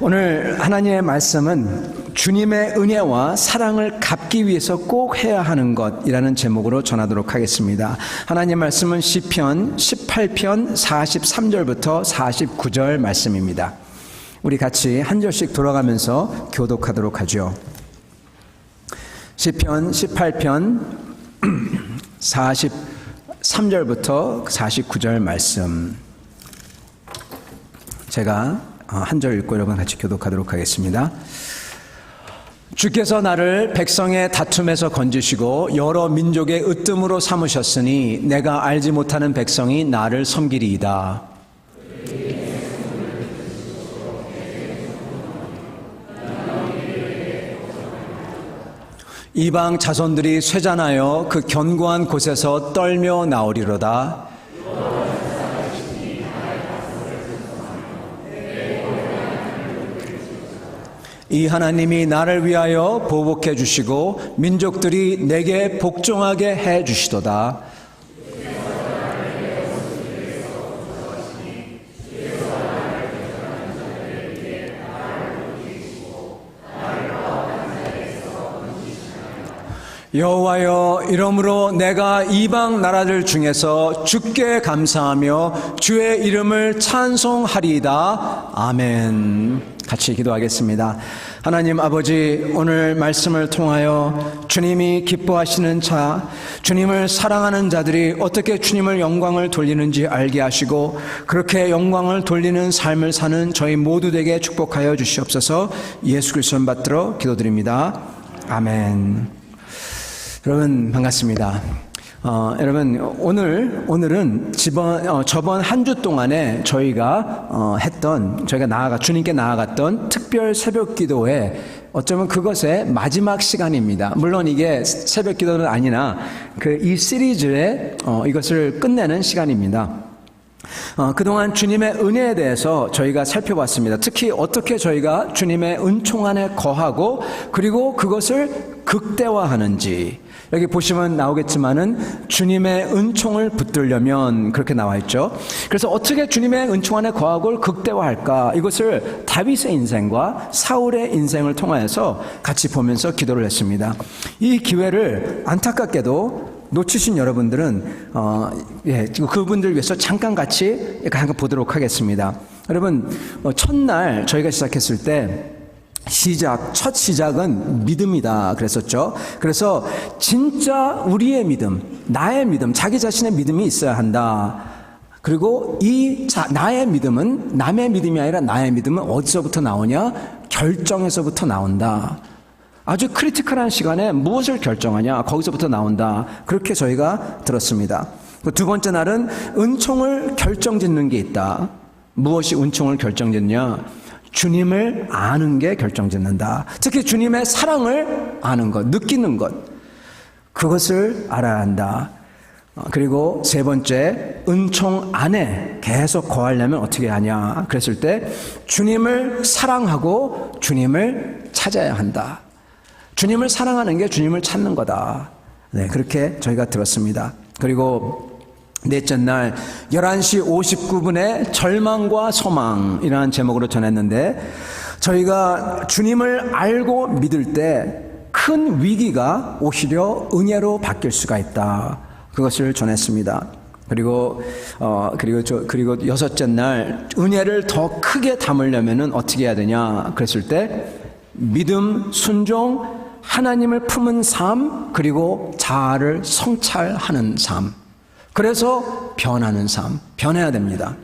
오늘 하나님의 말씀은 주님의 은혜와 사랑을 갚기 위해서 꼭 해야 하는 것이라는 제목으로 전하도록 하겠습니다. 하나님의 말씀은 시편 18편 43절부터 49절 말씀입니다. 우리 같이 한 절씩 돌아가면서 교독하도록 하죠. 시편 18편 43절부터 49절 말씀, 제가 한 절 읽고 여러분 같이 교독하도록 하겠습니다. 주께서 나를 백성의 다툼에서 건지시고 여러 민족의 으뜸으로 삼으셨으니 내가 알지 못하는 백성이 나를 섬기리이다. 이방 자손들이 쇠잔하여 그 견고한 곳에서 떨며 나오리로다. 이 하나님이 나를 위하여 보복해 주시고 민족들이 내게 복종하게 해 주시도다. 여호와여, 이러므로 내가 이방 나라들 중에서 주께 감사하며 주의 이름을 찬송하리이다. 아멘. 같이 기도하겠습니다. 하나님 아버지, 오늘 말씀을 통하여 주님이 기뻐하시는 자, 주님을 사랑하는 자들이 어떻게 주님을 영광을 돌리는지 알게 하시고 그렇게 영광을 돌리는 삶을 사는 저희 모두 되게 축복하여 주시옵소서. 예수 그리스도 받들어 기도드립니다. 아멘. 여러분 반갑습니다. 여러분 오늘은 저번 한 주 동안에 저희가 주님께 나아갔던 특별 새벽 기도에 어쩌면 그것의 마지막 시간입니다. 물론 이게 새벽 기도는 아니나 이 시리즈의 이것을 끝내는 시간입니다. 그동안 주님의 은혜에 대해서 저희가 살펴봤습니다. 특히 어떻게 저희가 주님의 은총 안에 거하고 그리고 그것을 극대화하는지, 여기 보시면 나오겠지만은 주님의 은총을 붙들려면 그렇게 나와 있죠. 그래서 어떻게 주님의 은총 안에 거하고 극대화할까, 이것을 다윗의 인생과 사울의 인생을 통하여서 같이 보면서 기도를 했습니다. 이 기회를 안타깝게도 놓치신 여러분들은 그분들 위해서 잠깐 같이 보도록 하겠습니다. 여러분, 첫날 저희가 시작했을 때 첫 시작은 믿음이다 그랬었죠. 그래서 진짜 우리의 믿음, 나의 믿음, 자기 자신의 믿음이 있어야 한다. 그리고 나의 믿음은 남의 믿음이 아니라 나의 믿음은 어디서부터 나오냐? 결정에서부터 나온다. 아주 크리티컬한 시간에 무엇을 결정하냐? 거기서부터 나온다. 그렇게 저희가 들었습니다. 두 번째 날은 은총을 결정짓는 게 있다. 무엇이 은총을 결정짓냐? 주님을 아는 게 결정짓는다. 특히 주님의 사랑을 아는 것, 느끼는 것, 그것을 알아야 한다. 그리고 세 번째, 은총 안에 계속 거하려면 어떻게 하냐? 그랬을 때 주님을 사랑하고 주님을 찾아야 한다. 주님을 사랑하는 게 주님을 찾는 거다. 네, 그렇게 저희가 들었습니다. 그리고 넷째 날 11시 59분에 절망과 소망이라는 제목으로 전했는데, 저희가 주님을 알고 믿을 때 큰 위기가 오히려 은혜로 바뀔 수가 있다. 그것을 전했습니다. 그리고 여섯째 날 은혜를 더 크게 담으려면은 어떻게 해야 되냐? 그랬을 때 믿음, 순종, 하나님을 품은 삶, 그리고 자아를 성찰하는 삶. 그래서 변하는 삶, 변해야 됩니다.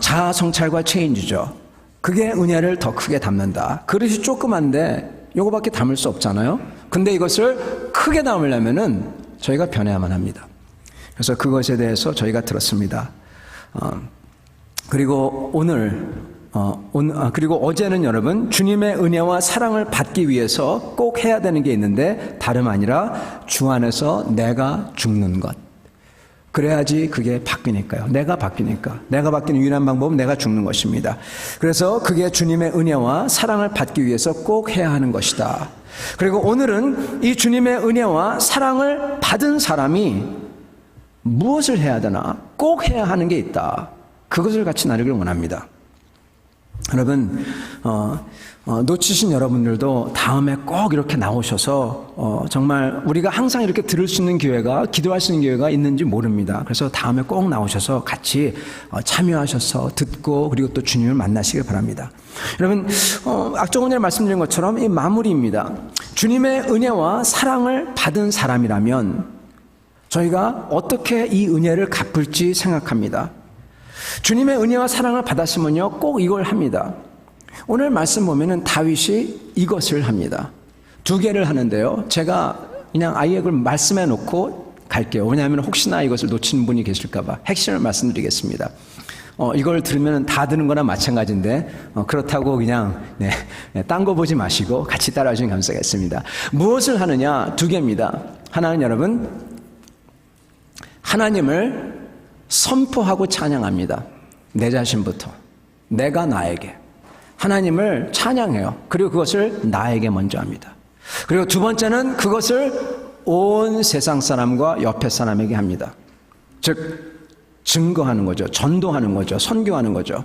자아 성찰과 체인지죠. 그게 은혜를 더 크게 담는다. 그릇이 조그만데 요거밖에 담을 수 없잖아요. 근데 이것을 크게 담으려면은 저희가 변해야만 합니다. 그래서 그것에 대해서 저희가 들었습니다. 그리고 그리고 어제는 여러분, 주님의 은혜와 사랑을 받기 위해서 꼭 해야 되는 게 있는데 다름 아니라 주 안에서 내가 죽는 것. 그래야지 그게 바뀌니까요. 내가 바뀌는 유일한 방법은 내가 죽는 것입니다. 그래서 그게 주님의 은혜와 사랑을 받기 위해서 꼭 해야 하는 것이다. 그리고 오늘은 이 주님의 은혜와 사랑을 받은 사람이 무엇을 해야 되나? 꼭 해야 하는 게 있다. 그것을 같이 나누기를 원합니다. 여러분, 놓치신 여러분들도 다음에 꼭 이렇게 나오셔서 정말 우리가 항상 이렇게 들을 수 있는 기회가, 기도할 수 있는 기회가 있는지 모릅니다. 그래서 다음에 꼭 나오셔서 같이 참여하셔서 듣고 그리고 또 주님을 만나시길 바랍니다. 여러분, 악종원에 말씀드린 것처럼 이 마무리입니다. 주님의 은혜와 사랑을 받은 사람이라면 저희가 어떻게 이 은혜를 갚을지 생각합니다. 주님의 은혜와 사랑을 받았으면요, 꼭 이걸 합니다. 오늘 말씀 보면은 다윗이 이것을 합니다. 2개를 하는데요. 제가 그냥 아예 그걸 말씀해 놓고 갈게요. 왜냐하면 혹시나 이것을 놓치는 분이 계실까봐 핵심을 말씀드리겠습니다. 이걸 들으면 다 드는 거나 마찬가지인데, 그렇다고 그냥, 딴 거 보지 마시고 같이 따라와 주시면 감사하겠습니다. 무엇을 하느냐? 2개입니다. 하나는 여러분, 하나님을 선포하고 찬양합니다. 내 자신부터. 내가 나에게. 하나님을 찬양해요. 그리고 그것을 나에게 먼저 합니다. 그리고 2번째는 그것을 온 세상 사람과 옆에 사람에게 합니다. 즉, 증거하는 거죠. 전도하는 거죠. 선교하는 거죠.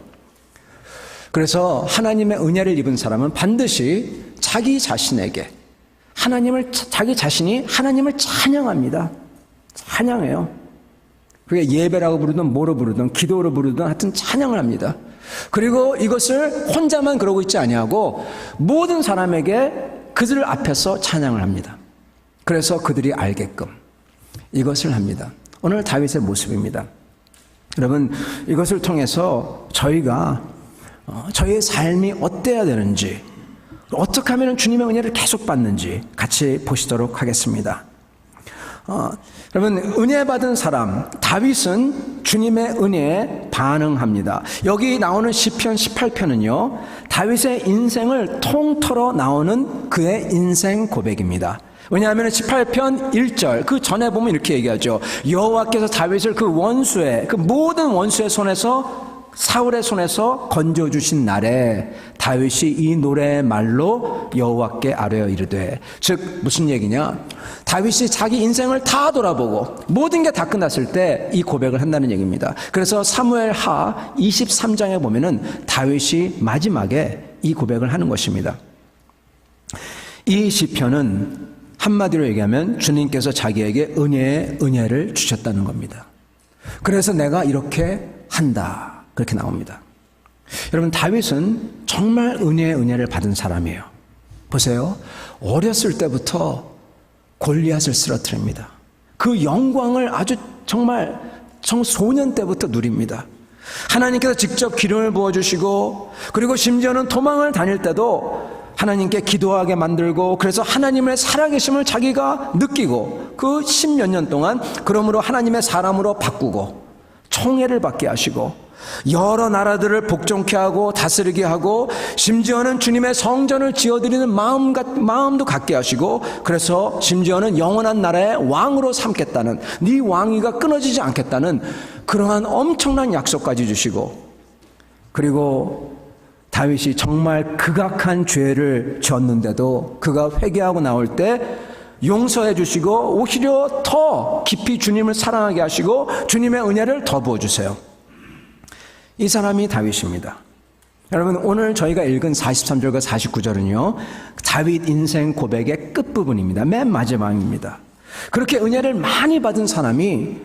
그래서 하나님의 은혜를 입은 사람은 반드시 자기 자신에게 자기 자신이 하나님을 찬양합니다. 찬양해요. 그게 예배라고 부르든 뭐로 부르든 기도로 부르든 하여튼 찬양을 합니다. 그리고 이것을 혼자만 그러고 있지 아니하고 모든 사람에게 그들 앞에서 찬양을 합니다. 그래서 그들이 알게끔 이것을 합니다. 오늘 다윗의 모습입니다. 여러분, 이것을 통해서 저희가 저희의 삶이 어때야 되는지, 어떻게 하면 주님의 은혜를 계속 받는지 같이 보시도록 하겠습니다. 여러분, 은혜 받은 사람 다윗은 주님의 은혜에 반응합니다. 여기 나오는 시편 18편은요 다윗의 인생을 통틀어 나오는 그의 인생 고백입니다. 왜냐하면 18편 1절 그 전에 보면 이렇게 얘기하죠. 여호와께서 다윗을 그 모든 원수의 손에서, 사울의 손에서 건져주신 날에 다윗이 이 노래의 말로 여호와께 아뢰어 이르되, 즉 무슨 얘기냐, 다윗이 자기 인생을 다 돌아보고 모든 게 다 끝났을 때 이 고백을 한다는 얘기입니다. 그래서 사무엘하 23장에 보면은 다윗이 마지막에 이 고백을 하는 것입니다. 이 시편은 한마디로 얘기하면 주님께서 자기에게 은혜를 주셨다는 겁니다. 그래서 내가 이렇게 한다, 그렇게 나옵니다. 여러분, 다윗은 정말 은혜를 받은 사람이에요. 보세요. 어렸을 때부터 골리앗을 쓰러뜨립니다. 그 영광을 아주 정말 소년 때부터 누립니다. 하나님께서 직접 기름을 부어주시고, 그리고 심지어는 도망을 다닐 때도 하나님께 기도하게 만들고, 그래서 하나님의 살아계심을 자기가 느끼고 그 10몇 년 동안 그러므로 하나님의 사람으로 바꾸고 총애를 받게 하시고 여러 나라들을 복종케 하고 다스리게 하고, 심지어는 주님의 성전을 지어드리는 마음도 갖게 하시고, 그래서 심지어는 영원한 나라의 왕으로 삼겠다는, 네 왕위가 끊어지지 않겠다는 그러한 엄청난 약속까지 주시고, 그리고 다윗이 정말 극악한 죄를 지었는데도 그가 회개하고 나올 때 용서해 주시고 오히려 더 깊이 주님을 사랑하게 하시고 주님의 은혜를 더 부어주세요. 이 사람이 다윗입니다. 여러분, 오늘 저희가 읽은 43절과 49절은요 다윗 인생 고백의 끝부분입니다. 맨 마지막입니다. 그렇게 은혜를 많이 받은 사람이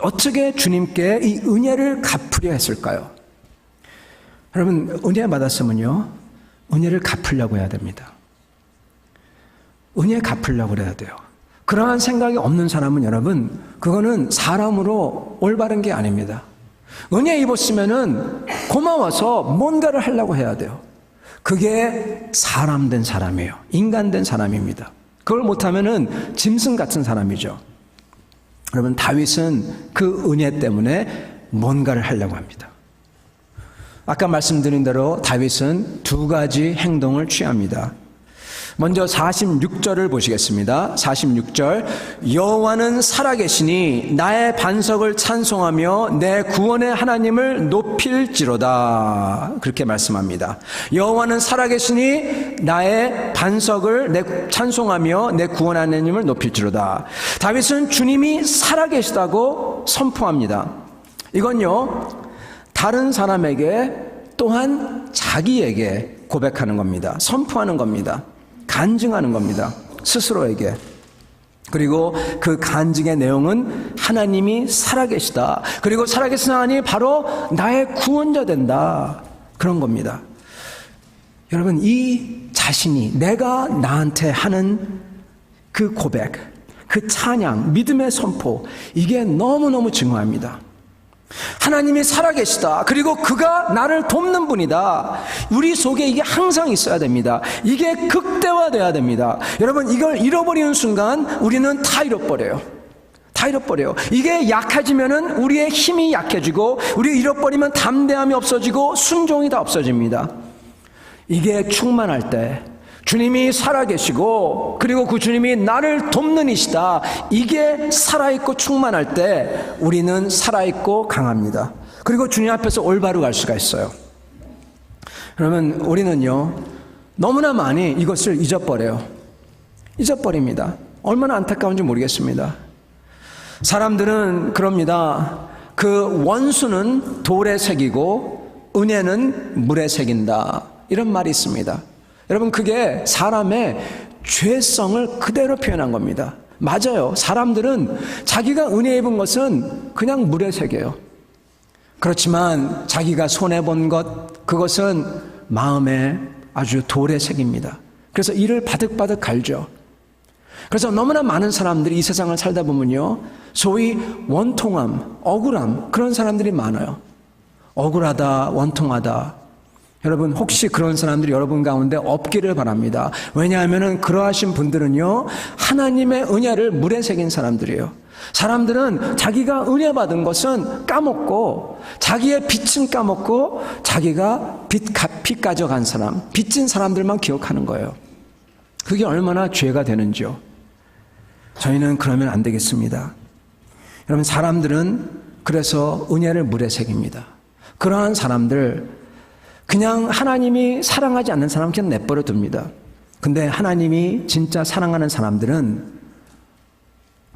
어떻게 주님께 이 은혜를 갚으려 했을까요? 여러분, 은혜 받았으면요 은혜를 갚으려고 해야 됩니다. 은혜 갚으려고 해야 돼요. 그러한 생각이 없는 사람은 여러분, 그거는 사람으로 올바른 게 아닙니다. 은혜 입었으면은 고마워서 뭔가를 하려고 해야 돼요. 그게 사람 된 사람이에요. 인간 된 사람입니다. 그걸 못하면은 짐승 같은 사람이죠. 여러분, 다윗은 그 은혜 때문에 뭔가를 하려고 합니다. 아까 말씀드린 대로 다윗은 2가지 행동을 취합니다. 먼저 46절을 보시겠습니다. 46절, 여호와는 살아계시니 나의 반석을 찬송하며 내 구원의 하나님을 높일지로다, 그렇게 말씀합니다. 여호와는 살아계시니 나의 반석을 찬송하며 내 구원의 하나님을 높일지로다. 다윗은 주님이 살아계시다고 선포합니다. 이건요 다른 사람에게 또한 자기에게 고백하는 겁니다. 선포하는 겁니다. 간증하는 겁니다. 스스로에게. 그리고 그 간증의 내용은 하나님이 살아계시다. 그리고 살아계신 하나님이 바로 나의 구원자 된다. 그런 겁니다. 여러분, 이 자신이 내가 나한테 하는 그 고백, 그 찬양, 믿음의 선포, 이게 너무너무 중요합니다. 하나님이 살아계시다. 그리고 그가 나를 돕는 분이다. 우리 속에 이게 항상 있어야 됩니다. 이게 극대화돼야 됩니다. 여러분, 이걸 잃어버리는 순간 우리는 다 잃어버려요. 다 잃어버려요. 이게 약해지면은 우리의 힘이 약해지고, 우리 잃어버리면 담대함이 없어지고 순종이 다 없어집니다. 이게 충만할 때 주님이 살아계시고, 그리고 그 주님이 나를 돕는 이시다. 이게 살아있고 충만할 때 우리는 살아있고 강합니다. 그리고 주님 앞에서 올바로 갈 수가 있어요. 그러면 우리는요, 너무나 많이 이것을 잊어버려요. 잊어버립니다. 얼마나 안타까운지 모르겠습니다. 사람들은 그럽니다. 그 원수는 돌에 새기고 은혜는 물에 새긴다. 이런 말이 있습니다. 여러분, 그게 사람의 죄성을 그대로 표현한 겁니다. 맞아요. 사람들은 자기가 은혜 입은 것은 그냥 물에 새겨요. 그렇지만 자기가 손해본 것, 그것은 마음에 아주 돌에 새깁니다. 그래서 이를 바득바득 갈죠. 그래서 너무나 많은 사람들이 이 세상을 살다 보면요, 소위 원통함, 억울함, 그런 사람들이 많아요. 억울하다, 원통하다. 여러분, 혹시 그런 사람들이 여러분 가운데 없기를 바랍니다. 왜냐하면 그러하신 분들은요, 하나님의 은혜를 물에 새긴 사람들이에요. 사람들은 자기가 은혜 받은 것은 까먹고, 자기의 빚은 까먹고, 자기가 빚 가져간 사람, 빚진 사람들만 기억하는 거예요. 그게 얼마나 죄가 되는지요. 저희는 그러면 안 되겠습니다. 여러분, 사람들은 그래서 은혜를 물에 새깁니다. 그러한 사람들, 그냥 하나님이 사랑하지 않는 사람 그냥 내버려 둡니다. 근데 하나님이 진짜 사랑하는 사람들은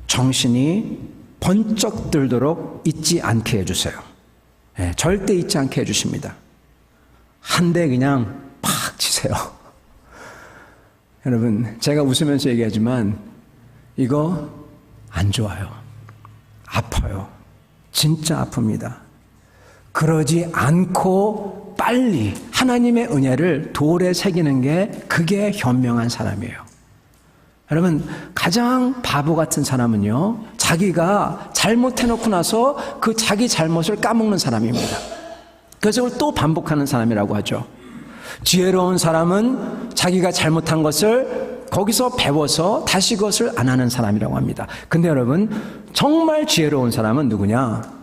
정신이 번쩍 들도록 잊지 않게 해주세요. 네, 절대 잊지 않게 해주십니다. 한 대 그냥 팍 치세요. 여러분, 제가 웃으면서 얘기하지만 이거 안 좋아요. 아파요. 진짜 아픕니다. 그러지 않고 빨리 하나님의 은혜를 돌에 새기는 게, 그게 현명한 사람이에요. 여러분, 가장 바보 같은 사람은요, 자기가 잘못해놓고 나서 그 자기 잘못을 까먹는 사람입니다. 그래서 그걸 또 반복하는 사람이라고 하죠. 지혜로운 사람은 자기가 잘못한 것을 거기서 배워서 다시 그것을 안 하는 사람이라고 합니다. 근데 여러분, 정말 지혜로운 사람은 누구냐?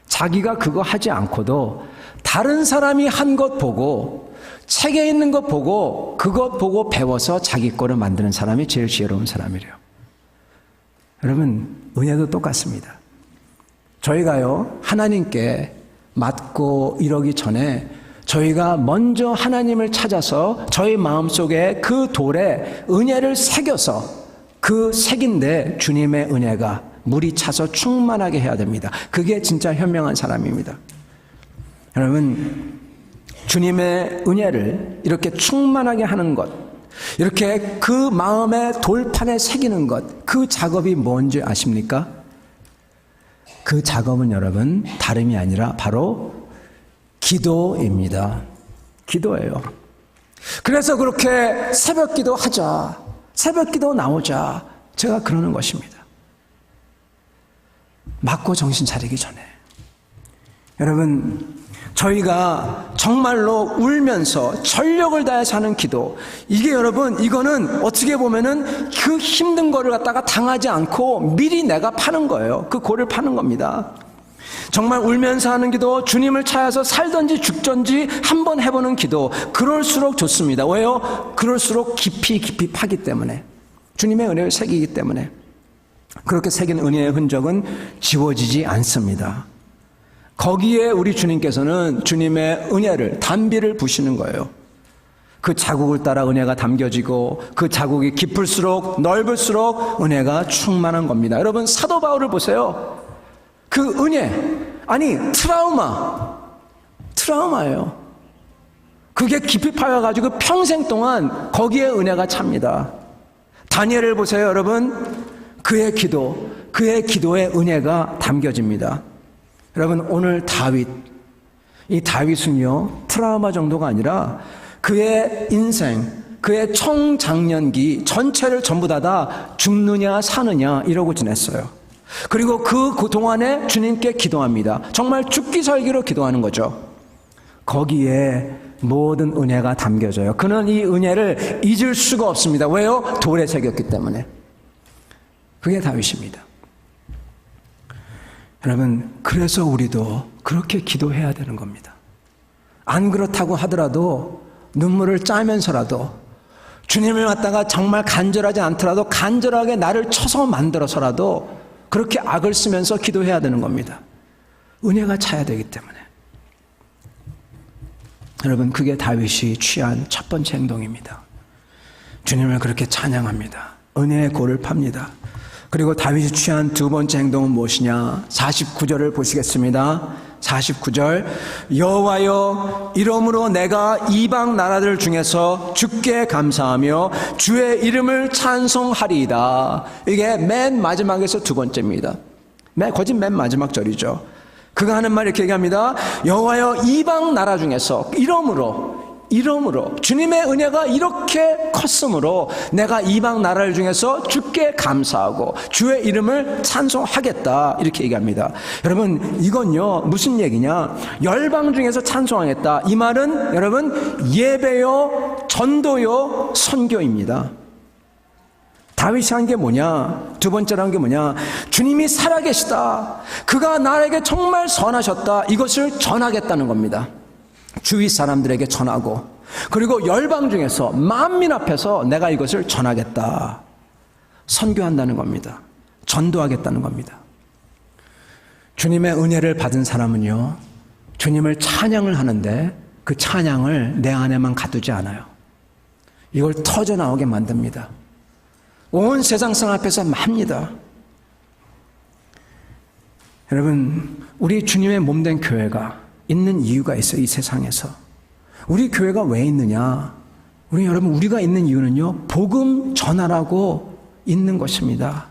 자기가 그거 하지 않고도 다른 사람이 한 것 보고, 책에 있는 것 보고, 그것 보고 배워서 자기 거를 만드는 사람이 제일 지혜로운 사람이래요. 여러분, 은혜도 똑같습니다. 저희가요, 하나님께 맞고 이러기 전에 저희가 먼저 하나님을 찾아서 저희 마음속에 그 돌에 은혜를 새겨서, 그 새긴데 주님의 은혜가 물이 차서 충만하게 해야 됩니다. 그게 진짜 현명한 사람입니다. 여러분, 주님의 은혜를 이렇게 충만하게 하는 것, 이렇게 그 마음의 돌판에 새기는 것, 그 작업이 뭔지 아십니까? 그 작업은 여러분, 다름이 아니라 바로 기도입니다. 기도예요. 그래서 그렇게 새벽 기도 하자, 새벽 기도 나오자, 제가 그러는 것입니다. 맞고 정신 차리기 전에. 여러분, 저희가 정말로 울면서 전력을 다해서 하는 기도, 이게 여러분, 이거는 어떻게 보면은 그 힘든 거를 갖다가 당하지 않고 미리 내가 파는 거예요. 그 고를 파는 겁니다. 정말 울면서 하는 기도, 주님을 찾아서 살든지 죽든지 한번 해보는 기도, 그럴수록 좋습니다. 왜요? 그럴수록 깊이 파기 때문에, 주님의 은혜를 새기기 때문에. 그렇게 새긴 은혜의 흔적은 지워지지 않습니다. 거기에 우리 주님께서는 주님의 은혜를, 단비를 부시는 거예요. 그 자국을 따라 은혜가 담겨지고, 그 자국이 깊을수록 넓을수록 은혜가 충만한 겁니다. 여러분, 사도 바울을 보세요. 그 은혜, 아니 트라우마예요. 그게 깊이 파여가지고 평생 동안 거기에 은혜가 찹니다. 다니엘을 보세요, 여러분. 그의 기도에 은혜가 담겨집니다. 여러분, 오늘 이 다윗은요, 트라우마 정도가 아니라 그의 인생, 그의 청장년기 전체를 전부 다 죽느냐 사느냐 이러고 지냈어요. 그리고 그 동안에 주님께 기도합니다. 정말 죽기 살기로 기도하는 거죠. 거기에 모든 은혜가 담겨져요. 그는 이 은혜를 잊을 수가 없습니다. 왜요? 돌에 새겼기 때문에. 그게 다윗입니다. 여러분, 그래서 우리도 그렇게 기도해야 되는 겁니다. 안 그렇다고 하더라도 눈물을 짜면서라도 주님을 갖다가 정말 간절하지 않더라도 간절하게 나를 쳐서 만들어서라도 그렇게 악을 쓰면서 기도해야 되는 겁니다. 은혜가 차야 되기 때문에. 여러분, 그게 다윗이 취한 첫 번째 행동입니다. 주님을 그렇게 찬양합니다. 은혜의 골을 팝니다. 그리고 다윗이 취한 두 번째 행동은 무엇이냐? 49절을 보시겠습니다. 49절, 여호와여, 이러므로 내가 이방 나라들 중에서 주께 감사하며 주의 이름을 찬송하리이다. 이게 맨 마지막에서 두 번째입니다. 거진 맨 마지막 절이죠. 그가 하는 말 이렇게 얘기합니다. 여호와여, 이방 나라 중에서 이러므로 주님의 은혜가 이렇게 컸으므로 내가 이방 나라들 중에서 주께 감사하고 주의 이름을 찬송하겠다, 이렇게 얘기합니다. 여러분, 이건요 무슨 얘기냐? 열방 중에서 찬송하겠다, 이 말은 여러분 예배요, 전도요, 선교입니다. 다윗이 한 게 뭐냐? 두 번째로 한 게 뭐냐? 주님이 살아계시다, 그가 나에게 정말 선하셨다, 이것을 전하겠다는 겁니다. 주위 사람들에게 전하고, 그리고 열방 중에서 만민 앞에서 내가 이것을 전하겠다, 선교한다는 겁니다. 전도하겠다는 겁니다. 주님의 은혜를 받은 사람은요, 주님을 찬양을 하는데 그 찬양을 내 안에만 가두지 않아요. 이걸 터져 나오게 만듭니다. 온 세상성 앞에서 합니다. 여러분, 우리 주님의 몸된 교회가 있는 이유가 있어요. 이 세상에서 우리 교회가 왜 있느냐? 우리가 있는 이유는요, 복음 전하라고 있는 것입니다.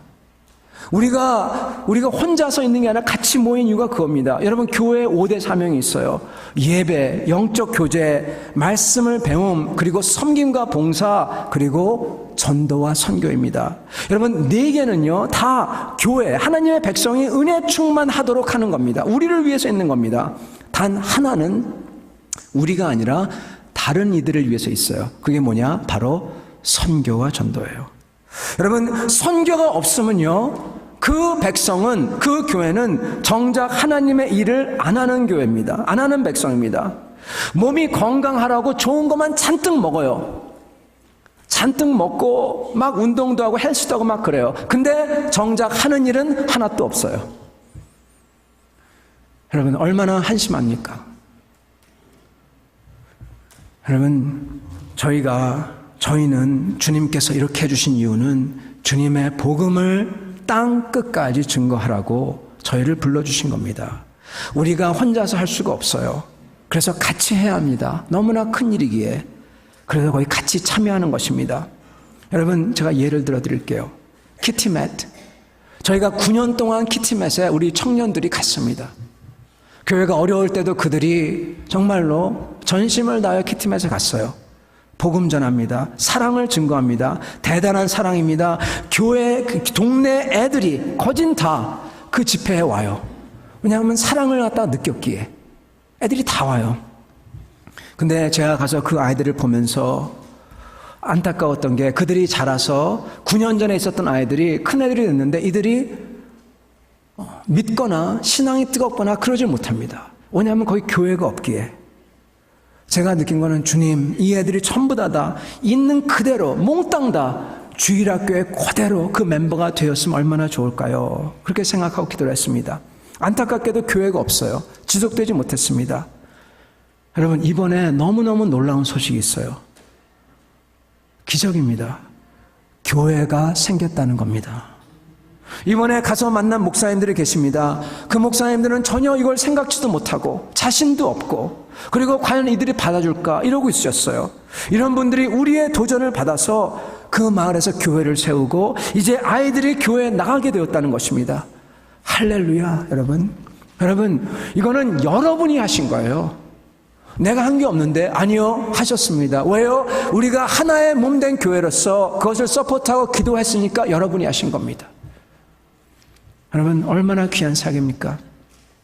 우리가 혼자서 있는 게 아니라 같이 모인 이유가 그겁니다. 여러분, 교회에 5대 사명이 있어요. 예배, 영적 교제, 말씀을 배움, 그리고 섬김과 봉사, 그리고 전도와 선교입니다. 여러분, 4개는요 다 교회, 하나님의 백성이 은혜 충만하도록 하는 겁니다. 우리를 위해서 있는 겁니다. 단 하나는 우리가 아니라 다른 이들을 위해서 있어요. 그게 뭐냐? 바로 선교와 전도예요. 여러분, 선교가 없으면요, 그 백성은, 그 교회는 정작 하나님의 일을 안 하는 교회입니다. 안 하는 백성입니다. 몸이 건강하라고 좋은 것만 잔뜩 먹어요. 잔뜩 먹고 막 운동도 하고 헬스도 하고 막 그래요. 근데 정작 하는 일은 하나도 없어요. 여러분, 얼마나 한심합니까? 여러분, 저희는 주님께서 이렇게 해주신 이유는 주님의 복음을 땅 끝까지 증거하라고 저희를 불러주신 겁니다. 우리가 혼자서 할 수가 없어요. 그래서 같이 해야 합니다. 너무나 큰 일이기에. 그래서 거기 같이 참여하는 것입니다. 여러분, 제가 예를 들어 드릴게요. 키티맷. 저희가 9년 동안 키티맷에 우리 청년들이 갔습니다. 교회가 어려울 때도 그들이 정말로 전심을 다하여 키티맷에 갔어요. 복음 전합니다. 사랑을 증거합니다. 대단한 사랑입니다. 교회, 동네 애들이 거진 다 그 집회에 와요. 왜냐하면 사랑을 갖다가 느꼈기에 애들이 다 와요. 근데 제가 가서 그 아이들을 보면서 안타까웠던 게, 그들이 자라서 9년 전에 있었던 아이들이 큰 애들이 됐는데 이들이 믿거나 신앙이 뜨겁거나 그러질 못합니다. 왜냐하면 거기 교회가 없기에. 제가 느낀 거는, 주님, 이 애들이 전부 다 있는 그대로 몽땅 다 주일학교에 그대로 그 멤버가 되었으면 얼마나 좋을까요? 그렇게 생각하고 기도를 했습니다. 안타깝게도 교회가 없어요. 지속되지 못했습니다. 여러분, 이번에 너무너무 놀라운 소식이 있어요. 기적입니다. 교회가 생겼다는 겁니다. 이번에 가서 만난 목사님들이 계십니다. 그 목사님들은 전혀 이걸 생각지도 못하고 자신도 없고 그리고 과연 이들이 받아줄까 이러고 있으셨어요. 이런 분들이 우리의 도전을 받아서 그 마을에서 교회를 세우고 이제 아이들이 교회에 나가게 되었다는 것입니다. 할렐루야. 여러분 이거는 여러분이 하신 거예요. 내가 한 게 없는데. 아니요, 하셨습니다. 왜요? 우리가 하나의 몸된 교회로서 그것을 서포트하고 기도했으니까 여러분이 하신 겁니다. 여러분 얼마나 귀한 사역입니까?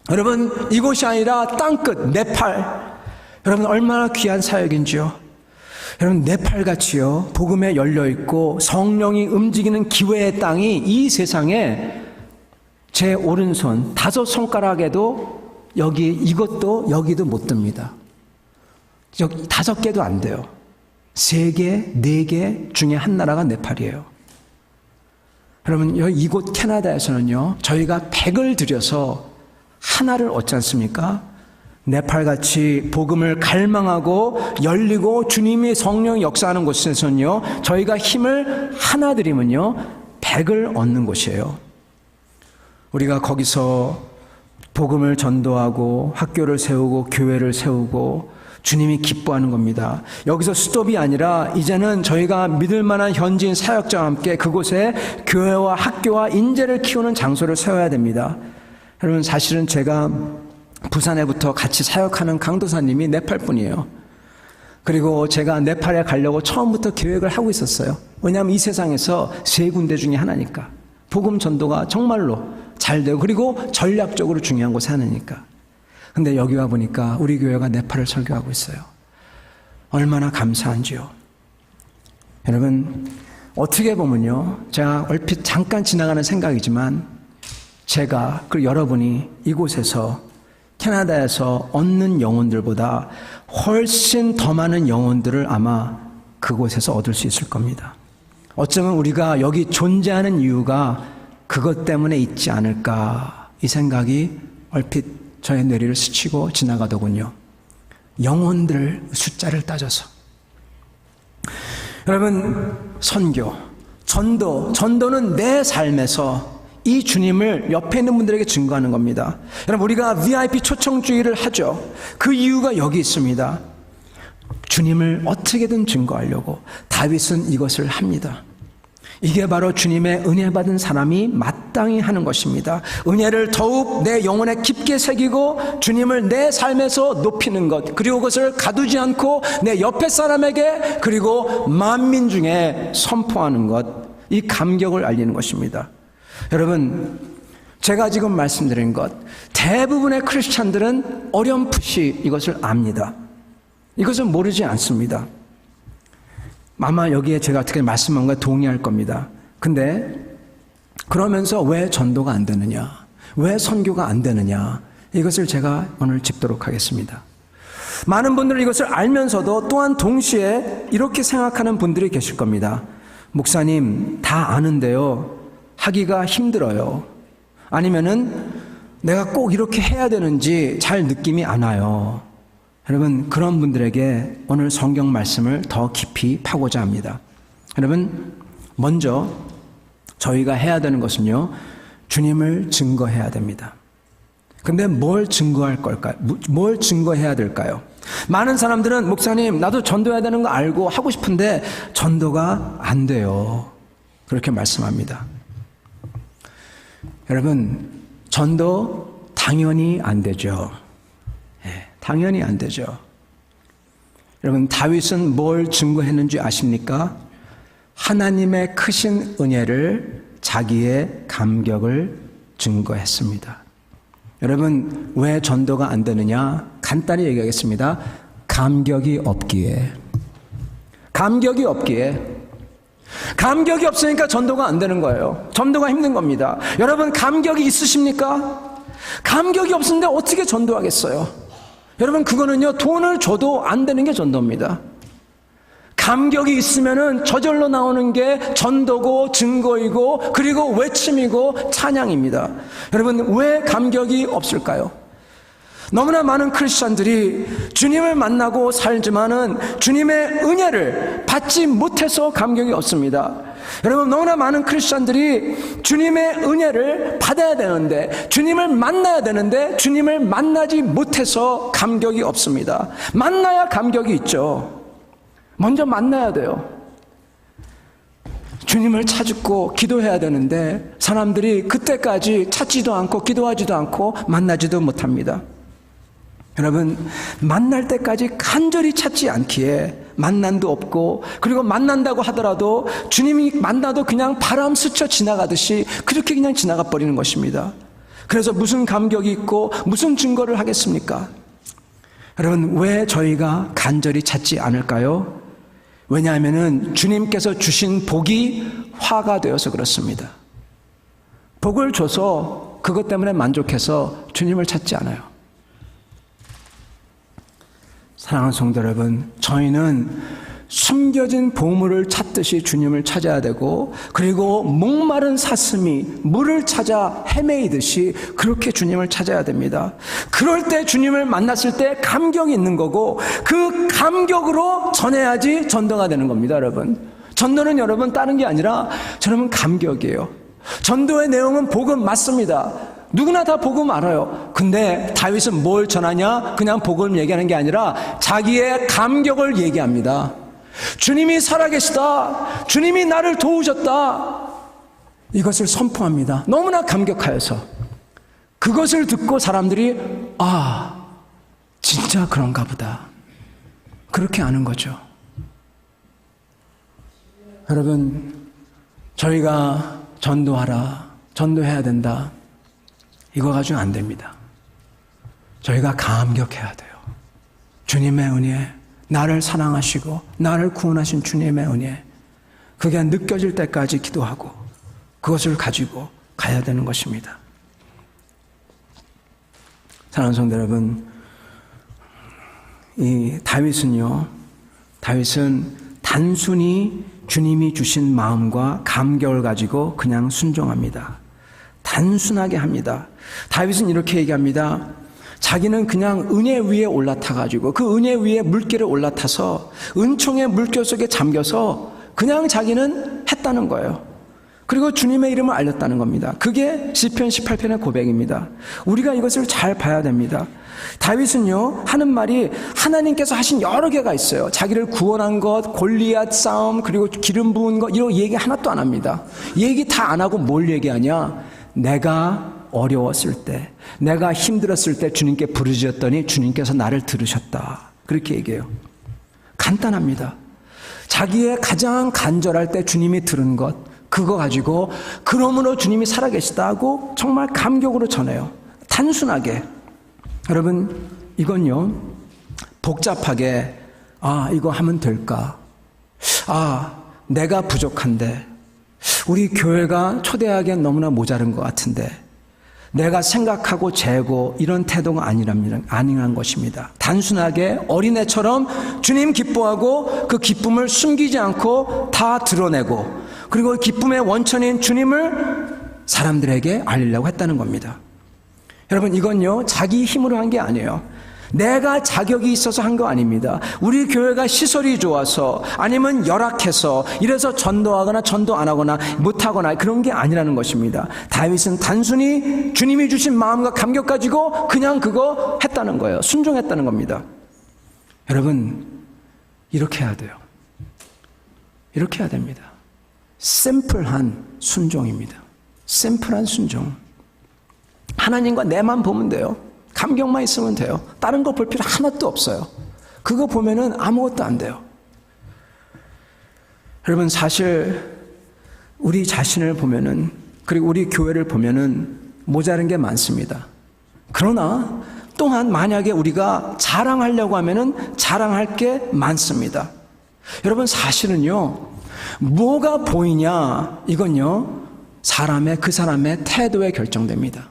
여러분 이곳이 아니라 땅끝 네팔, 여러분 얼마나 귀한 사역인지요. 여러분 네팔같이요 복음에 열려있고 성령이 움직이는 기회의 땅이 이 세상에 제 오른손 5손가락에도 이것도 여기도 못 듭니다. 5개도 안 돼요. 3개, 4개 중에 한 나라가 네팔이에요. 여러분 이곳 캐나다에서는요 저희가 100을 들여서 하나를 얻지 않습니까? 네팔같이 복음을 갈망하고 열리고 주님이 성령 역사하는 곳에서는요 저희가 힘을 하나 드리면요 100을 얻는 곳이에요. 우리가 거기서 복음을 전도하고 학교를 세우고 교회를 세우고 주님이 기뻐하는 겁니다. 여기서 스톱이 아니라 이제는 저희가 믿을 만한 현지인 사역자와 함께 그곳에 교회와 학교와 인재를 키우는 장소를 세워야 됩니다. 여러분 사실은 제가 부산에부터 같이 사역하는 강도사님이 네팔 분이에요. 그리고 제가 네팔에 가려고 처음부터 계획을 하고 있었어요. 왜냐하면 이 세상에서 3군데 중에 하나니까. 복음 전도가 정말로 잘 되고 그리고 전략적으로 중요한 곳에 하나니까. 근데 여기 와 보니까 우리 교회가 네팔을 설교하고 있어요. 얼마나 감사한지요. 여러분 어떻게 보면요 제가 얼핏 잠깐 지나가는 생각이지만 제가 그리고 여러분이 이곳에서 캐나다에서 얻는 영혼들보다 훨씬 더 많은 영혼들을 아마 그곳에서 얻을 수 있을 겁니다. 어쩌면 우리가 여기 존재하는 이유가 그것 때문에 있지 않을까 이 생각이 얼핏 저의 뇌리를 스치고 지나가더군요. 영혼들 숫자를 따져서. 여러분 선교, 전도는 내 삶에서 이 주님을 옆에 있는 분들에게 증거하는 겁니다. 여러분 우리가 VIP 초청주의를 하죠. 그 이유가 여기 있습니다. 주님을 어떻게든 증거하려고 다윗은 이것을 합니다. 이게 바로 주님의 은혜 받은 사람이 마땅히 하는 것입니다. 은혜를 더욱 내 영혼에 깊게 새기고 주님을 내 삶에서 높이는 것, 그리고 그것을 가두지 않고 내 옆에 사람에게 그리고 만민 중에 선포하는 것, 이 감격을 알리는 것입니다. 여러분 제가 지금 말씀드린 것 대부분의 크리스찬들은 어렴풋이 이것을 압니다. 이것을 모르지 않습니다. 아마 여기에 제가 어떻게 말씀한 거에 동의할 겁니다. 근데 그러면서 왜 전도가 안 되느냐, 왜 선교가 안 되느냐, 이것을 제가 오늘 짚도록 하겠습니다. 많은 분들은 이것을 알면서도 또한 동시에 이렇게 생각하는 분들이 계실 겁니다. 목사님 다 아는데요 하기가 힘들어요. 아니면은 내가 꼭 이렇게 해야 되는지 잘 느낌이 안 와요. 여러분 그런 분들에게 오늘 성경 말씀을 더 깊이 파고자 합니다. 여러분 먼저 저희가 해야 되는 것은요 주님을 증거해야 됩니다. 근데 뭘 증거할 걸까요? 뭘 증거해야 될까요? 많은 사람들은 목사님 나도 전도해야 되는 거 알고 하고 싶은데 전도가 안 돼요, 그렇게 말씀합니다. 여러분 전도 당연히 안 되죠. 당연히 안 되죠. 여러분 다윗은 뭘 증거했는지 아십니까? 하나님의 크신 은혜를, 자기의 감격을 증거했습니다. 여러분 왜 전도가 안 되느냐? 간단히 얘기하겠습니다. 감격이 없기에. 감격이 없으니까 전도가 안 되는 거예요. 전도가 힘든 겁니다. 여러분 감격이 있으십니까? 감격이 없는데 어떻게 전도하겠어요? 여러분 그거는요 돈을 줘도 안 되는 게 전도입니다. 감격이 있으면은 저절로 나오는 게 전도고 증거이고 그리고 외침이고 찬양입니다. 여러분 왜 감격이 없을까요? 너무나 많은 크리스천들이 주님을 만나고 살지만은 주님의 은혜를 받지 못해서 감격이 없습니다. 여러분, 너무나 많은 크리스천들이 주님의 은혜를 받아야 되는데, 주님을 만나야 되는데 주님을 만나지 못해서 감격이 없습니다. 만나야 감격이 있죠. 먼저 만나야 돼요. 주님을 찾고 기도해야 되는데 사람들이 그때까지 찾지도 않고 기도하지도 않고 만나지도 못합니다. 여러분, 만날 때까지 간절히 찾지 않기에 만남도 없고, 그리고 만난다고 하더라도 주님이 만나도 그냥 바람 스쳐 지나가듯이 그렇게 그냥 지나가 버리는 것입니다. 그래서 무슨 감격이 있고 무슨 증거를 하겠습니까? 여러분, 왜 저희가 간절히 찾지 않을까요? 왜냐하면 주님께서 주신 복이 화가 되어서 그렇습니다. 복을 줘서 그것 때문에 만족해서 주님을 찾지 않아요. 사랑하는 성도 여러분, 저희는 숨겨진 보물을 찾듯이 주님을 찾아야 되고, 그리고 목마른 사슴이 물을 찾아 헤매이듯이 그렇게 주님을 찾아야 됩니다. 그럴 때 주님을 만났을 때 감격이 있는 거고, 그 감격으로 전해야지 전도가 되는 겁니다. 여러분, 전도는 여러분 다른 게 아니라 여러분 감격이에요. 전도의 내용은 복음 맞습니다. 누구나 다 복음 알아요. 근데 다윗은 뭘 전하냐? 그냥 복음 얘기하는 게 아니라 자기의 감격을 얘기합니다. 주님이 살아계시다, 주님이 나를 도우셨다, 이것을 선포합니다. 너무나 감격하여서. 그것을 듣고 사람들이 아, 진짜 그런가 보다, 그렇게 아는 거죠. 여러분, 저희가 전도해야 된다, 이거 가지고 안 됩니다. 저희가 감격해야 돼요. 주님의 은혜, 나를 사랑하시고 나를 구원하신 주님의 은혜, 그게 느껴질 때까지 기도하고 그것을 가지고 가야 되는 것입니다. 사랑하는 성도 여러분, 이 다윗은 단순히 주님이 주신 마음과 감격을 가지고 그냥 순종합니다. 단순하게 합니다. 다윗은 이렇게 얘기합니다. 자기는 그냥 은혜 위에 올라타가지고 그 은혜 위에 물길에 올라타서 은총의 물결 속에 잠겨서 그냥 자기는 했다는 거예요. 그리고 주님의 이름을 알렸다는 겁니다. 그게 시편 18편의 고백입니다. 우리가 이것을 잘 봐야 됩니다. 다윗은요, 하는 말이 하나님께서 하신 여러 개가 있어요. 자기를 구원한 것, 골리앗 싸움, 그리고 기름 부은 것, 이런 얘기 하나도 안 합니다. 얘기 다 안 하고 뭘 얘기하냐? 내가 어려웠을 때, 내가 힘들었을 때 주님께 부르짖었더니 주님께서 나를 들으셨다, 그렇게 얘기해요. 간단합니다. 자기의 가장 간절할 때 주님이 들은 것, 그거 가지고 그러므로 주님이 살아계시다고 정말 감격으로 전해요. 단순하게. 여러분, 이건요, 복잡하게 이거 하면 될까? 내가 부족한데, 우리 교회가 초대하기엔 너무나 모자른 것 같은데, 내가 생각하고 재고, 이런 태도가 아니란 것입니다. 단순하게 어린애처럼 주님 기뻐하고 그 기쁨을 숨기지 않고 다 드러내고, 그리고 기쁨의 원천인 주님을 사람들에게 알리려고 했다는 겁니다. 여러분, 이건요, 자기 힘으로 한 게 아니에요. 내가 자격이 있어서 한 거 아닙니다. 우리 교회가 시설이 좋아서, 아니면 열악해서, 이래서 전도하거나 전도 안 하거나 못하거나 그런 게 아니라는 것입니다. 다윗은 단순히 주님이 주신 마음과 감격 가지고 그냥 그거 했다는 거예요. 순종했다는 겁니다. 여러분, 이렇게 해야 돼요. 이렇게 해야 됩니다. 심플한 순종입니다. 심플한 순종. 하나님과 내만 보면 돼요. 감격만 있으면 돼요. 다른 거 볼 필요 하나도 없어요. 그거 보면은 아무것도 안 돼요. 여러분, 사실 우리 자신을 보면은, 그리고 우리 교회를 보면은 모자란 게 많습니다. 그러나 또한 만약에 우리가 자랑하려고 하면은 자랑할 게 많습니다. 여러분, 사실은요, 뭐가 보이냐, 이건요, 그 사람의 태도에 결정됩니다.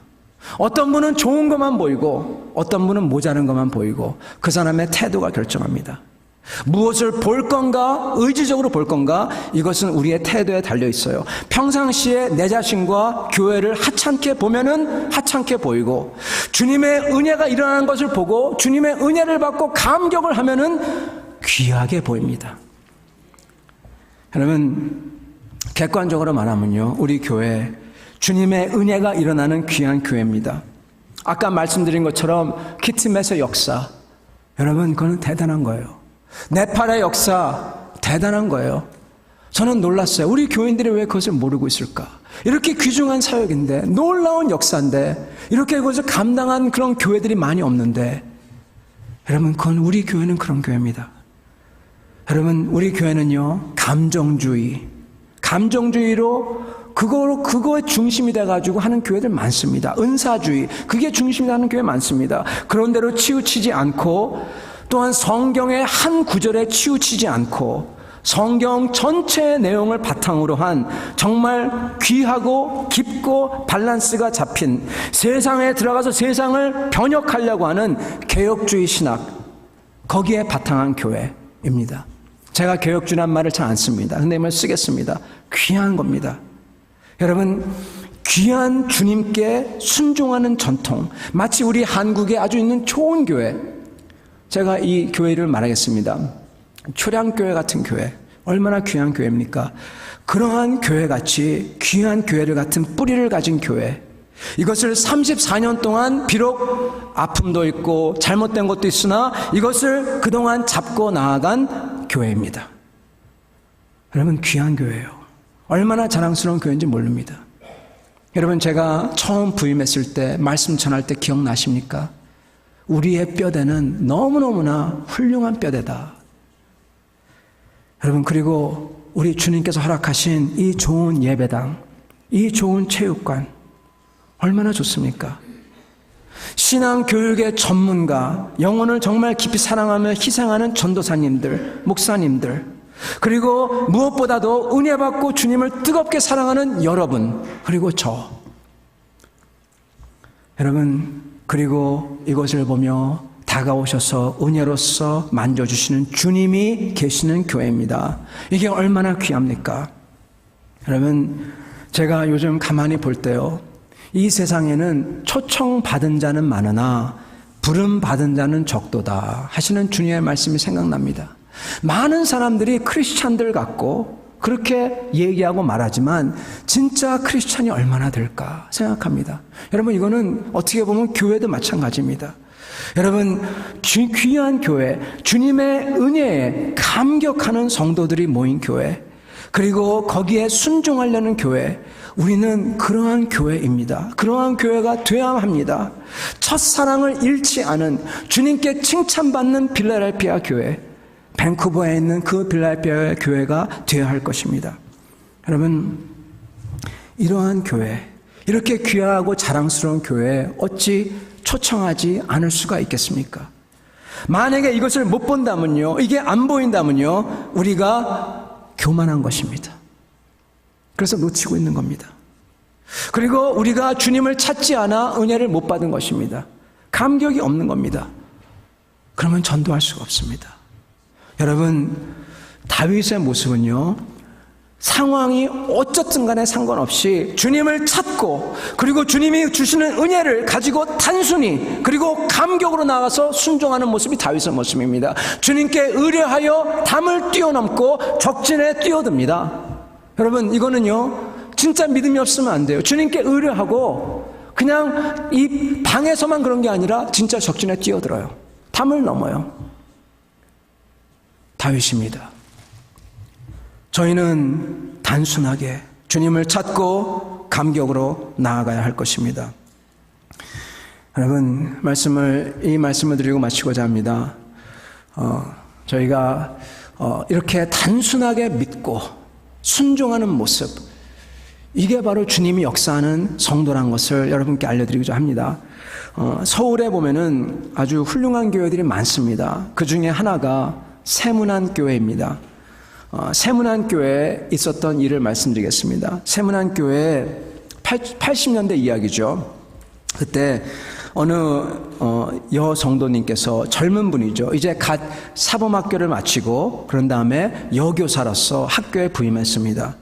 어떤 분은 좋은 것만 보이고 어떤 분은 모자란 것만 보이고 그 사람의 태도가 결정합니다. 무엇을 볼 건가, 의지적으로 볼 건가, 이것은 우리의 태도에 달려 있어요. 평상시에 내 자신과 교회를 하찮게 보면은 하찮게 보이고, 주님의 은혜가 일어나는 것을 보고 주님의 은혜를 받고 감격을 하면은 귀하게 보입니다. 여러분, 객관적으로 말하면요, 우리 교회 주님의 은혜가 일어나는 귀한 교회입니다. 아까 말씀드린 것처럼 키트맷의 역사, 여러분 그건 대단한 거예요. 네팔의 역사 대단한 거예요. 저는 놀랐어요. 우리 교인들이 왜 그것을 모르고 있을까? 이렇게 귀중한 사역인데, 놀라운 역사인데, 이렇게 그것을 감당한 그런 교회들이 많이 없는데, 여러분 그건 우리 교회는 그런 교회입니다. 여러분 우리 교회는요, 감정주의로 그거의 중심이 돼가지고 하는 교회들 많습니다. 은사주의, 그게 중심이 되는 교회 많습니다. 그런 대로 치우치지 않고, 또한 성경의 한 구절에 치우치지 않고, 성경 전체의 내용을 바탕으로 한 정말 귀하고 깊고 밸런스가 잡힌, 세상에 들어가서 세상을 변혁하려고 하는 개혁주의 신학, 거기에 바탕한 교회입니다. 제가 개혁주의란 말을 잘 안 씁니다. 근데 이 말 쓰겠습니다. 귀한 겁니다. 여러분, 귀한 주님께 순종하는 전통, 마치 우리 한국에 아주 있는 좋은 교회, 제가 이 교회를 말하겠습니다. 초량교회 같은 교회, 얼마나 귀한 교회입니까? 그러한 교회같이 귀한 교회를 같은 뿌리를 가진 교회, 이것을 34년 동안 비록 아픔도 있고 잘못된 것도 있으나 이것을 그동안 잡고 나아간 교회입니다. 여러분, 귀한 교회예요. 얼마나 자랑스러운 교회인지 모릅니다. 여러분, 제가 처음 부임했을 때 말씀 전할 때 기억나십니까? 우리의 뼈대는 너무너무나 훌륭한 뼈대다. 여러분, 그리고 우리 주님께서 허락하신 이 좋은 예배당, 이 좋은 체육관, 얼마나 좋습니까? 신앙교육의 전문가, 영혼을 정말 깊이 사랑하며 희생하는 전도사님들, 목사님들, 그리고 무엇보다도 은혜 받고 주님을 뜨겁게 사랑하는 여러분, 그리고 저. 여러분, 그리고 이것을 보며 다가오셔서 은혜로서 만져주시는 주님이 계시는 교회입니다. 이게 얼마나 귀합니까? 여러분, 제가 요즘 가만히 볼 때요, 이 세상에는 초청받은 자는 많으나 부름받은 자는 적도다 하시는 주님의 말씀이 생각납니다. 많은 사람들이 크리스찬들 같고 그렇게 얘기하고 말하지만 진짜 크리스찬이 얼마나 될까 생각합니다. 여러분, 이거는 어떻게 보면 교회도 마찬가지입니다. 여러분, 귀한 교회, 주님의 은혜에 감격하는 성도들이 모인 교회, 그리고 거기에 순종하려는 교회, 우리는 그러한 교회입니다. 그러한 교회가 되어야 합니다. 첫사랑을 잃지 않은, 주님께 칭찬받는 필라델피아 교회, 밴쿠버에 있는 그 필라델피아 교회가 되어야 할 것입니다. 여러분, 이러한 교회, 이렇게 귀하고 자랑스러운 교회에 어찌 초청하지 않을 수가 있겠습니까? 만약에 이것을 못 본다면요, 이게 안 보인다면요, 우리가 교만한 것입니다. 그래서 놓치고 있는 겁니다. 그리고 우리가 주님을 찾지 않아 은혜를 못 받은 것입니다. 감격이 없는 겁니다. 그러면 전도할 수가 없습니다. 여러분, 다윗의 모습은요, 상황이 어쨌든 간에 상관없이 주님을 찾고, 그리고 주님이 주시는 은혜를 가지고 단순히, 그리고 감격으로 나가서 순종하는 모습이 다윗의 모습입니다. 주님께 의뢰하여 담을 뛰어넘고 적진에 뛰어듭니다. 여러분, 이거는요, 진짜 믿음이 없으면 안 돼요. 주님께 의뢰하고 그냥 이 방에서만 그런 게 아니라 진짜 적진에 뛰어들어요. 담을 넘어요. 다윗입니다. 저희는 단순하게 주님을 찾고 감격으로 나아가야 할 것입니다. 여러분, 이 말씀을 드리고 마치고자 합니다. 저희가 이렇게 단순하게 믿고 순종하는 모습, 이게 바로 주님이 역사하는 성도란 것을 여러분께 알려드리고자 합니다. 서울에 보면은 아주 훌륭한 교회들이 많습니다. 그 중에 하나가 세문안교회입니다. 세문안교회에 있었던 일을 말씀드리겠습니다. 세문안교회 80년대 이야기죠. 그때 어느 여성도님께서 젊은 분이죠. 이제 갓 사범학교를 마치고 그런 다음에 여교사로서 학교에 부임했습니다.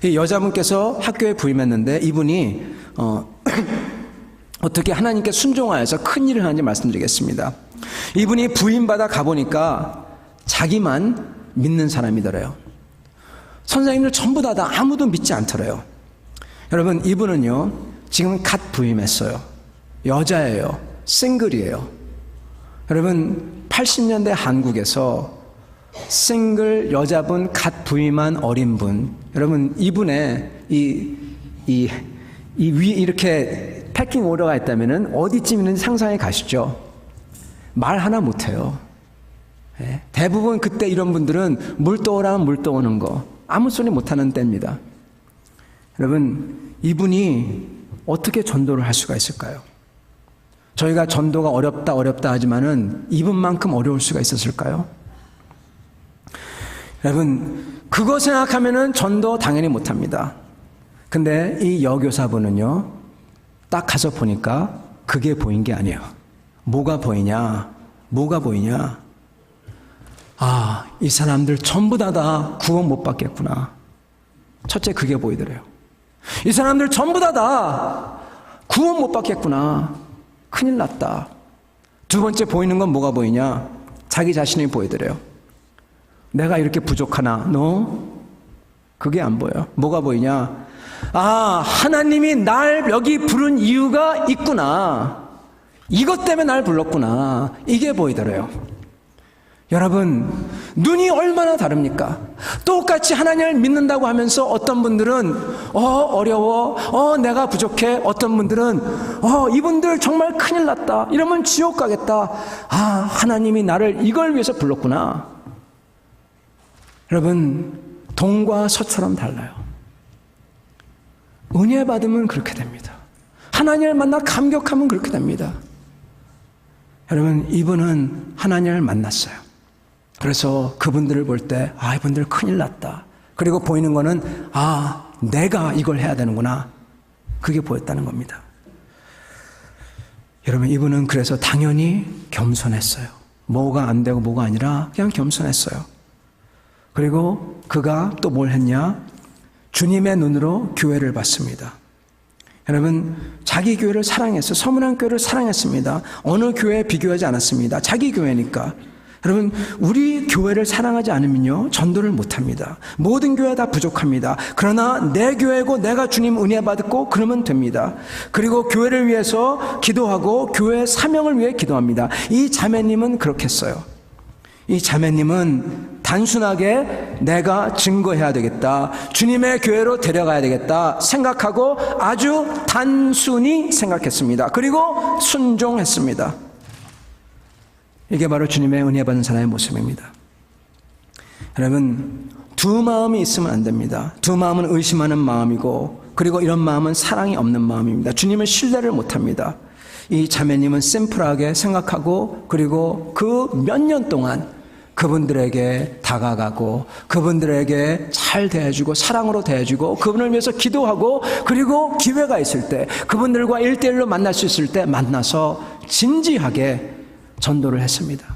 이 여자분께서 학교에 부임했는데 이분이 어떻게 하나님께 순종하여서 큰 일을 하는지 말씀드리겠습니다. 이분이 부임받아 가보니까 자기만 믿는 사람이더래요. 선생님들 전부 다 아무도 믿지 않더래요. 여러분, 이분은요 지금 갓 부임했어요. 여자예요. 싱글이에요. 여러분, 80년대 한국에서 싱글 여자분 갓 부임한 어린 분, 여러분 이분의 이 위 이렇게 패킹 오더가 있다면은 어디쯤 있는지 상상해 가시죠. 말 하나 못해요. 네. 대부분 그때 이런 분들은 물 떠오라면 물 떠오는 거 아무 소리 못하는 때입니다. 여러분, 이분이 어떻게 전도를 할 수가 있을까요? 저희가 전도가 어렵다 하지만은 이분만큼 어려울 수가 있었을까요? 여러분, 그거 생각하면은 전도 당연히 못합니다. 근데 이 여교사분은요 딱 가서 보니까 그게 보인 게 아니에요. 뭐가 보이냐? 아, 이 사람들 전부 다 구원 못 받겠구나. 첫째, 그게 보이더래요. 이 사람들 전부 다 구원 못 받겠구나. 큰일 났다. 두 번째 보이는 건 뭐가 보이냐? 자기 자신이 보이더래요. 내가 이렇게 부족하나? 그게 안 보여. 뭐가 보이냐? 아, 하나님이 날 여기 부른 이유가 있구나. 이것 때문에 날 불렀구나. 이게 보이더래요. 여러분, 눈이 얼마나 다릅니까? 똑같이 하나님을 믿는다고 하면서 어떤 분들은 어려워, 내가 부족해. 어떤 분들은 이분들 정말 큰일 났다. 이러면 지옥 가겠다. 아, 하나님이 나를 이걸 위해서 불렀구나. 여러분, 동과 서처럼 달라요. 은혜 받으면 그렇게 됩니다. 하나님을 만나 감격하면 그렇게 됩니다. 여러분, 이분은 하나님을 만났어요. 그래서 그분들을 볼 때 이분들 큰일 났다. 그리고 보이는 거는 내가 이걸 해야 되는구나. 그게 보였다는 겁니다. 여러분, 이분은 그래서 당연히 겸손했어요. 뭐가 안 되고 뭐가 아니라 그냥 겸손했어요. 그리고 그가 또 뭘 했냐? 주님의 눈으로 교회를 봤습니다. 여러분, 자기 교회를 사랑했어요. 서문안 교회를 사랑했습니다. 어느 교회에 비교하지 않았습니다. 자기 교회니까. 여러분, 우리 교회를 사랑하지 않으면요 전도를 못합니다. 모든 교회 다 부족합니다. 그러나 내 교회고 내가 주님 은혜 받고 그러면 됩니다. 그리고 교회를 위해서 기도하고 교회의 사명을 위해 기도합니다. 이 자매님은 그렇게 했어요. 이 자매님은 단순하게 내가 증거해야 되겠다, 주님의 교회로 데려가야 되겠다 생각하고 아주 단순히 생각했습니다. 그리고 순종했습니다. 이게 바로 주님의 은혜 받은 사람의 모습입니다. 여러분, 두 마음이 있으면 안 됩니다. 두 마음은 의심하는 마음이고, 그리고 이런 마음은 사랑이 없는 마음입니다. 주님을 신뢰를 못합니다. 이 자매님은 심플하게 생각하고, 그리고 그 몇 년 동안 그분들에게 다가가고 그분들에게 잘 대해주고 사랑으로 대해주고 그분을 위해서 기도하고, 그리고 기회가 있을 때 그분들과 1대1로 만날 수 있을 때 만나서 진지하게 전도를 했습니다.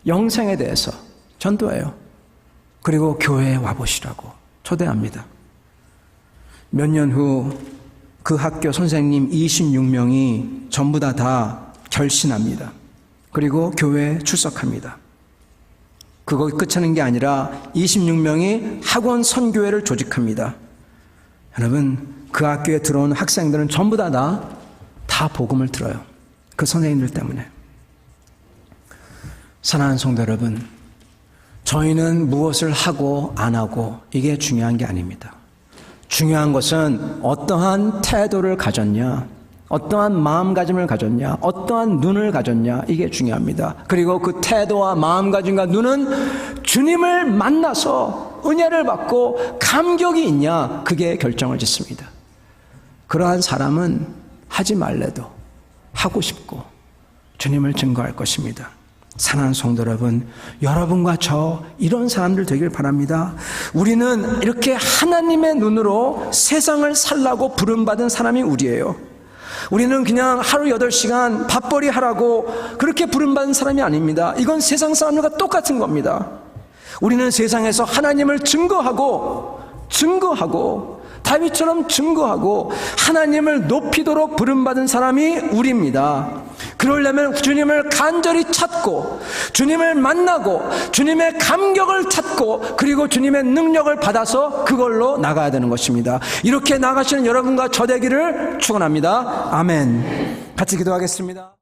영생에 대해서 전도해요. 그리고 교회에 와보시라고 초대합니다. 몇 년 후 그 학교 선생님 26명이 전부 다 결신합니다. 그리고 교회에 출석합니다. 그거 끝하는 게 아니라 26명이 학원 선교회를 조직합니다. 여러분, 그 학교에 들어온 학생들은 전부 다 복음을 들어요. 그 선생님들 때문에. 사랑하는 성도 여러분, 저희는 무엇을 하고 안 하고 이게 중요한 게 아닙니다. 중요한 것은 어떠한 태도를 가졌냐, 어떠한 마음가짐을 가졌냐, 어떠한 눈을 가졌냐, 이게 중요합니다. 그리고 그 태도와 마음가짐과 눈은 주님을 만나서 은혜를 받고 감격이 있냐, 그게 결정을 짓습니다. 그러한 사람은 하지 말래도 하고 싶고 주님을 증거할 것입니다. 사랑하는 성도 여러분, 여러분과 저 이런 사람들 되길 바랍니다. 우리는 이렇게 하나님의 눈으로 세상을 살라고 부름받은 사람이 우리예요. 우리는 그냥 하루 8시간 밥벌이 하라고 그렇게 부름받은 사람이 아닙니다. 이건 세상 사람들과 똑같은 겁니다. 우리는 세상에서 하나님을 증거하고 다윗처럼 증거하고 하나님을 높이도록 부름받은 사람이 우리입니다. 그러려면 주님을 간절히 찾고 주님을 만나고 주님의 감격을 찾고 그리고 주님의 능력을 받아서 그걸로 나가야 되는 것입니다. 이렇게 나가시는 여러분과 저 되기를 축원합니다. 아멘. 같이 기도하겠습니다.